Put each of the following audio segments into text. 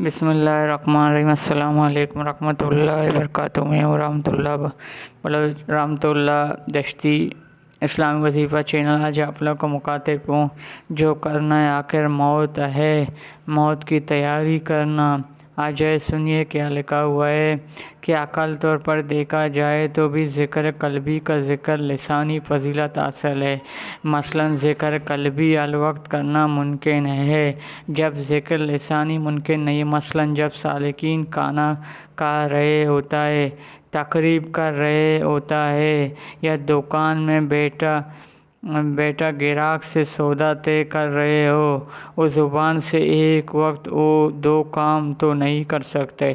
بسم اللہ الرحمن الرحیم۔ السلام علیکم ورحمۃ اللہ وبرکاتہ۔ میں ہوں رحمۃ اللہ دشتی، اسلامی وظیفہ چینل۔ آج آپ لوگ کو مخاطب ہوں، جو کرنا ہے آخر موت ہے، موت کی تیاری کرنا۔ آج سنیے کیا لکھا ہوا ہے کہ اقل طور پر دیکھا جائے تو بھی ذکر قلبی کا ذکر لسانی فضیلت حاصل ہے۔ مثلا ذکر قلبی الوقت کرنا ممکن ہے جب ذکر لسانی ممکن نہیں۔ مثلا جب سالکین کھانا کھا رہے ہوتا ہے، تقریب کر رہے ہوتا ہے، یا دکان میں بیٹا گراہک سے سودا طے کر رہے ہو، وہ زبان سے ایک وقت وہ دو کام تو نہیں کر سکتے،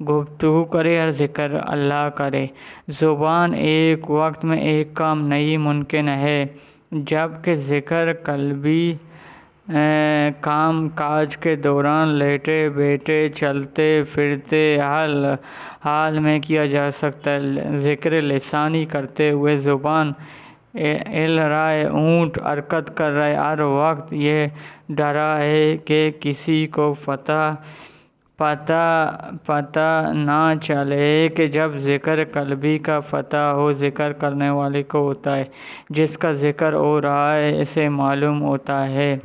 گفتگو کرے اور ذکر اللہ کرے۔ زبان ایک وقت میں ایک کام نہیں ممکن ہے، جبکہ ذکر قلبی کام کاج کے دوران لیٹے بیٹھے چلتے پھرتے حال میں کیا جا سکتا ہے۔ ذکر لسانی کرتے ہوئے زبان ہل رہا ہے، اونٹ حرکت کر رہا ہے، ہر وقت یہ ڈرا ہے کہ کسی کو پتہ نہ چلے کہ جب ذکر قلبی کا پتہ ہو ذکر کرنے والے کو ہوتا ہے، جس کا ذکر ہو رہا ہے اسے معلوم ہوتا ہے۔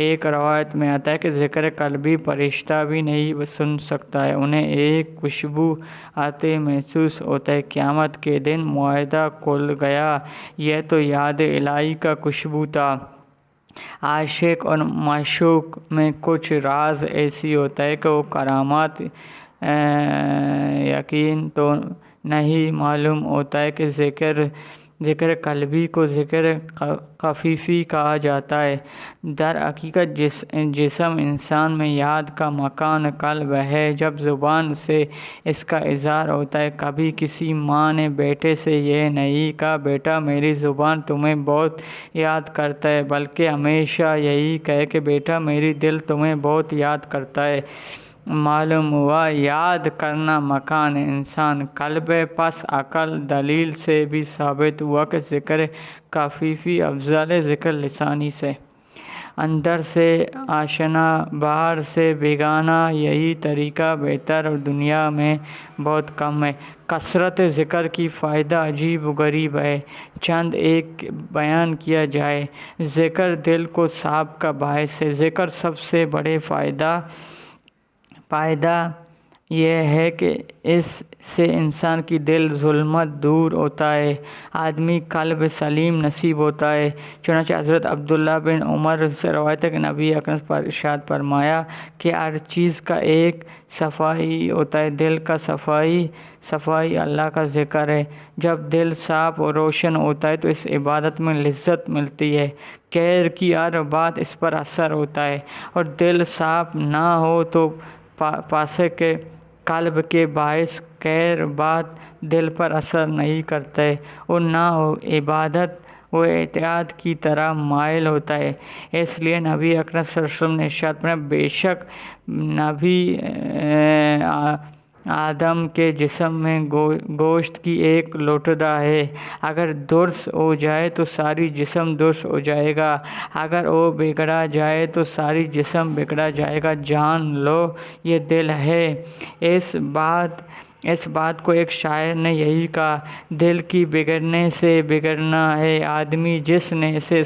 ایک روایت میں آتا ہے کہ ذکر قلبی فرشتہ بھی نہیں سن سکتا ہے، انہیں ایک خوشبو آتے محسوس ہوتا ہے۔ قیامت کے دن معاہدہ کھل گیا، یہ تو یاد الہی کا خوشبو تھا۔ عاشق اور معشوق میں کچھ راز ایسی ہوتا ہے کہ وہ کرامات یقین تو نہیں معلوم ہوتا ہے کہ ذکر قلبی کو ذکر خفیفی کہا جاتا ہے۔ در حقیقت جسم انسان میں یاد کا مکان قلب ہے۔ جب زبان سے اس کا اظہار ہوتا ہے، کبھی کسی ماں نے بیٹے سے یہ نہیں کہا بیٹا میری زبان تمہیں بہت یاد کرتا ہے، بلکہ ہمیشہ یہی کہے کہ بیٹا میری دل تمہیں بہت یاد کرتا ہے۔ معلوم ہوا یاد کرنا مکان انسان قلب ہے۔ پس عقل دلیل سے بھی ثابت ہوا کہ ذکر خفیفی افضل ہے ذکر لسانی سے۔ اندر سے آشنا باہر سے بیگانہ، یہی طریقہ بہتر اور دنیا میں بہت کم ہے۔ کثرت ذکر کی فائدہ عجیب و غریب ہے، چند ایک بیان کیا جائے۔ ذکر دل کو صاف کا باعث ہے۔ ذکر سب سے بڑے فائدہ یہ ہے کہ اس سے انسان کی دل ظلمت دور ہوتا ہے، آدمی قلب سلیم نصیب ہوتا ہے۔ چنانچہ حضرت عبداللہ بن عمر سے روایت ہے کہ نبی اکرم پر ارشاد فرمایا کہ ہر چیز کا ایک صفائی ہوتا ہے، دل کا صفائی اللہ کا ذکر ہے۔ جب دل صاف اور روشن ہوتا ہے تو اس عبادت میں لذت ملتی ہے، غیر کی ہر بات اس پر اثر ہوتا ہے، اور دل صاف نہ ہو تو فاسق قلب کے باعث غیر بات دل پر اثر نہیں کرتا ہے، اور نہ ہو عبادت و اطاعت کی طرح مائل ہوتا ہے۔ اس لیے نبی اکرم صلی اللہ علیہ وسلم نے ارشاد فرمایا بے شک نبی آدم کے جسم میں گوشت کی ایک لوٹدا ہے، اگر درست ہو جائے تو ساری جسم درست ہو جائے گا، اگر وہ بگڑا جائے تو ساری جسم بگڑا جائے گا، جان لو یہ دل ہے۔ اس بات کو ایک شاعر نے یہی کہا، دل کی بگڑنے سے بگڑنا ہے آدمی جس نے اسے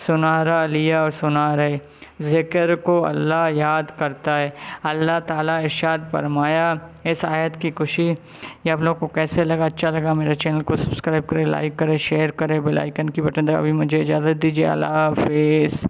سنارا لیا اور سنا رہے۔ ذکر کو اللہ یاد کرتا ہے۔ اللہ تعالیٰ ارشاد فرمایا اس آیت کی خوشی۔ یہ آپ لوگ کو کیسے لگا؟ اچھا لگا میرے چینل کو سبسکرائب کرے، لائک کرے، شیئر کرے، بیل آئیکن کی بٹن دبا۔ ابھی مجھے اجازت دیجیے، اللہ حافظ۔